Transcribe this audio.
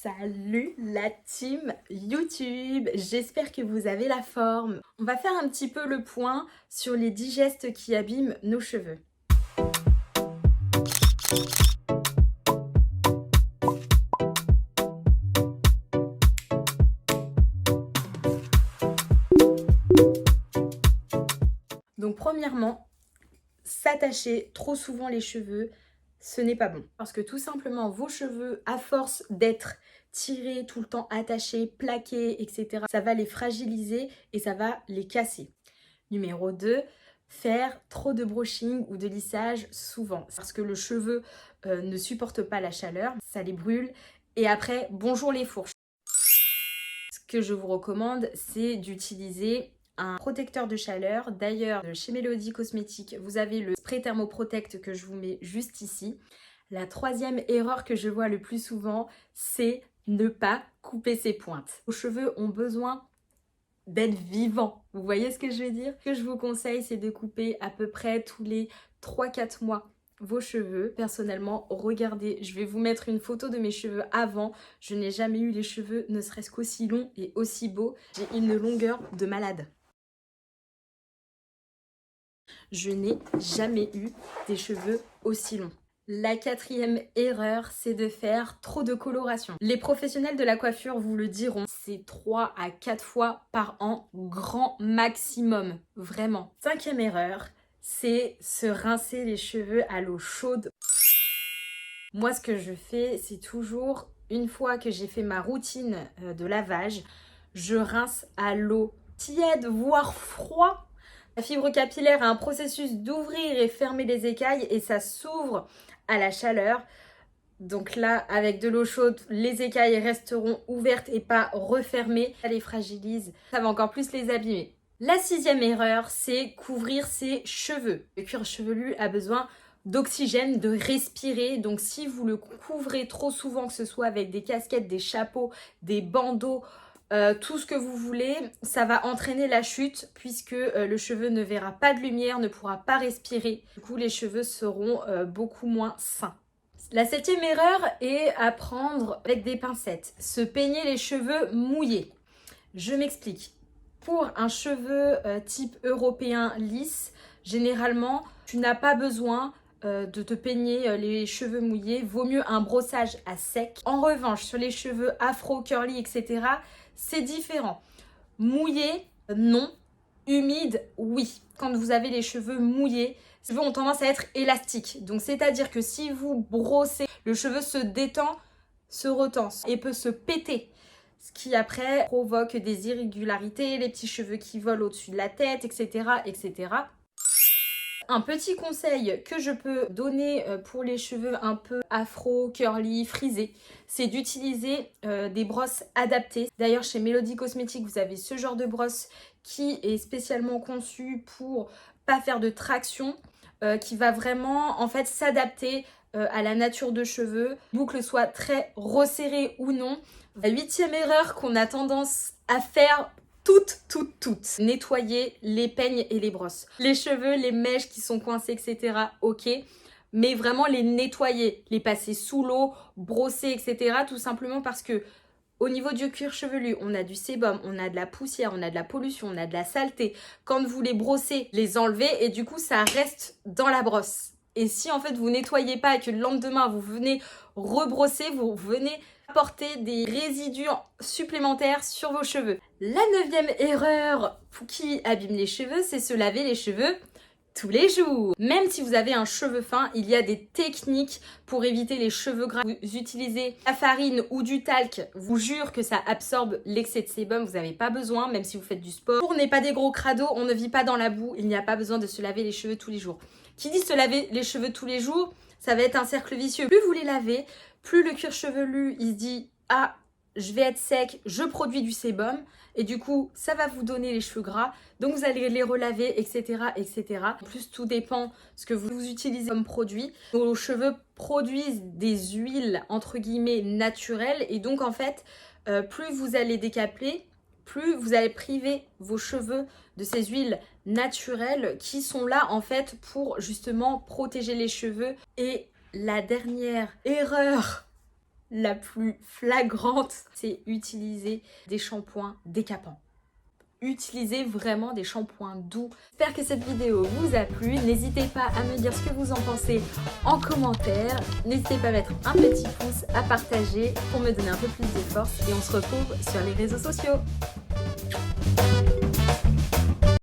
Salut la team YouTube, j'espère que vous avez la forme. On va faire un petit peu le point sur les 10 gestes qui abîment nos cheveux. Donc premièrement, s'attacher trop souvent les cheveux, ce n'est pas bon. Parce que tout simplement, vos cheveux, à force d'être tirés, tout le temps attachés, plaqués, etc., ça va les fragiliser et ça va les casser. Numéro 2, faire trop de brushing ou de lissage souvent. Parce que le cheveu ne supporte pas la chaleur, ça les brûle. Et après, bonjour les fourches. Ce que je vous recommande, c'est d'utiliser un protecteur de chaleur. D'ailleurs, chez Melody Cosmétiques, vous avez le spray Thermoprotect que je vous mets juste ici. La troisième erreur que je vois le plus souvent, c'est ne pas couper ses pointes. Vos cheveux ont besoin d'être vivants. Vous voyez ce que je veux dire? Ce que je vous conseille, c'est de couper à peu près tous les 3-4 mois vos cheveux. Personnellement, regardez, je vais vous mettre une photo de mes cheveux avant. Je n'ai jamais eu les cheveux ne serait-ce qu'aussi longs et aussi beaux. J'ai une longueur de malade. Je n'ai jamais eu des cheveux aussi longs. La quatrième erreur, c'est de faire trop de coloration. Les professionnels de la coiffure vous le diront, c'est 3 à 4 fois par an, grand maximum, vraiment. Cinquième erreur, c'est se rincer les cheveux à l'eau chaude. Moi, ce que je fais, c'est toujours, une fois que j'ai fait ma routine de lavage, je rince à l'eau tiède, voire froid. La fibre capillaire a un processus d'ouvrir et fermer les écailles et ça s'ouvre à la chaleur. Donc là, avec de l'eau chaude, les écailles resteront ouvertes et pas refermées. Ça les fragilise, ça va encore plus les abîmer. La sixième erreur, c'est couvrir ses cheveux. Le cuir chevelu a besoin d'oxygène, de respirer. Donc si vous le couvrez trop souvent, que ce soit avec des casquettes, des chapeaux, des bandeaux, tout ce que vous voulez, ça va entraîner la chute puisque le cheveu ne verra pas de lumière, ne pourra pas respirer. Du coup, les cheveux seront beaucoup moins sains. La septième erreur est à prendre avec des pincettes. Se peigner les cheveux mouillés. Je m'explique. Pour un cheveu type européen lisse, généralement, tu n'as pas besoin de te peigner les cheveux mouillés. Vaut mieux un brossage à sec. En revanche, sur les cheveux afro, curly, etc., c'est différent. Mouillé, non. Humide, oui. Quand vous avez les cheveux mouillés, les cheveux ont tendance à être élastiques. Donc, c'est-à-dire que si vous brossez, le cheveu se détend, se retend et peut se péter. Ce qui après provoque des irrégularités, les petits cheveux qui volent au-dessus de la tête, etc., etc. Un petit conseil que je peux donner pour les cheveux un peu afro, curly, frisés, c'est d'utiliser des brosses adaptées. D'ailleurs, chez Melody Cosmétiques, vous avez ce genre de brosse qui est spécialement conçue pour pas faire de traction, qui va vraiment en fait s'adapter à la nature de cheveux, boucle soit très resserrée ou non. La huitième erreur qu'on a tendance à faire toutes. Nettoyer les peignes et les brosses. Les cheveux, les mèches qui sont coincées, etc. Ok. Mais vraiment les nettoyer, les passer sous l'eau, brosser, etc. Tout simplement parce que au niveau du cuir chevelu, on a du sébum, on a de la poussière, on a de la pollution, on a de la saleté. Quand vous les brossez, les enlevez et du coup ça reste dans la brosse. Et si en fait vous nettoyez pas et que le lendemain vous venez rebrosser, vous venez apporter des résidus supplémentaires sur vos cheveux. La neuvième erreur qui abîme les cheveux, c'est se laver les cheveux tous les jours. Même si vous avez un cheveu fin, il y a des techniques pour éviter les cheveux gras. Vous utilisez la farine ou du talc, je vous jure que ça absorbe l'excès de sébum, vous n'avez pas besoin, même si vous faites du sport. On n'est pas des gros crados, on ne vit pas dans la boue, il n'y a pas besoin de se laver les cheveux tous les jours. Qui dit se laver les cheveux tous les jours, ça va être un cercle vicieux. Plus vous les lavez, plus le cuir chevelu, il se dit « Ah, je vais être sec, je produis du sébum ». Et du coup, ça va vous donner les cheveux gras. Donc, vous allez les relaver, etc., etc. En plus, tout dépend ce que vous utilisez comme produit. Vos cheveux produisent des huiles, entre guillemets, naturelles. Et donc, en fait, plus vous allez décaper, plus vous allez priver vos cheveux de ces huiles naturelles qui sont là, en fait, pour justement protéger les cheveux. Et la dernière erreur la plus flagrante, c'est utiliser des shampoings décapants. Utilisez vraiment des shampoings doux. J'espère que cette vidéo vous a plu. N'hésitez pas à me dire ce que vous en pensez en commentaire. N'hésitez pas à mettre un petit pouce, à partager pour me donner un peu plus de force. Et on se retrouve sur les réseaux sociaux.